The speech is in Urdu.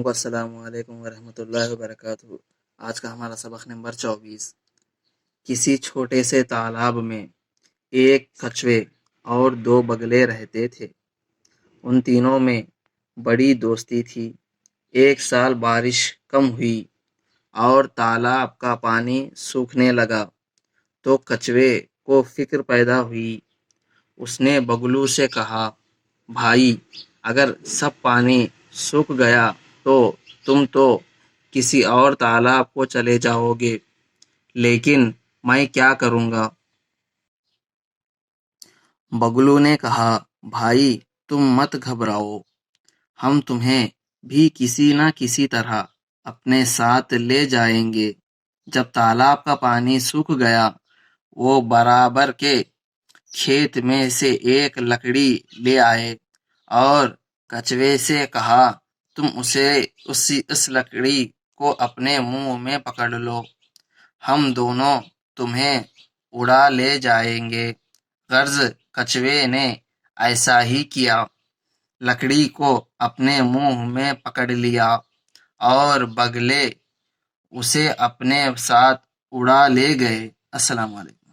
کو السلام علیکم ورحمۃ اللہ وبرکاتہ۔ آج کا ہمارا سبق نمبر 24۔ کسی چھوٹے سے تالاب میں ایک کچھوے اور 2 بگلے رہتے تھے۔ ان تینوں میں بڑی دوستی تھی۔ ایک سال بارش کم ہوئی اور تالاب کا پانی سوکھنے لگا تو کچھوے کو فکر پیدا ہوئی۔ اس نے بگلو سے کہا، بھائی، اگر سب پانی سوکھ گیا تو تم تو کسی اور تالاب کو چلے جاؤ گے، لیکن میں کیا کروں گا؟ بگلو نے کہا، بھائی، تم مت گھبراؤ، ہم تمہیں بھی کسی نہ کسی طرح اپنے ساتھ لے جائیں گے۔ جب تالاب کا پانی سوکھ گیا، وہ برابر کے کھیت میں سے ایک لکڑی لے آئے اور کچھوے سے کہا، تم اس لکڑی کو اپنے منہ میں پکڑ لو، ہم دونوں تمہیں اڑا لے جائیں گے۔ غرض کچھوے نے ایسا ہی کیا، لکڑی کو اپنے منہ میں پکڑ لیا اور بگلے اسے اپنے ساتھ اڑا لے گئے۔ السلام علیکم۔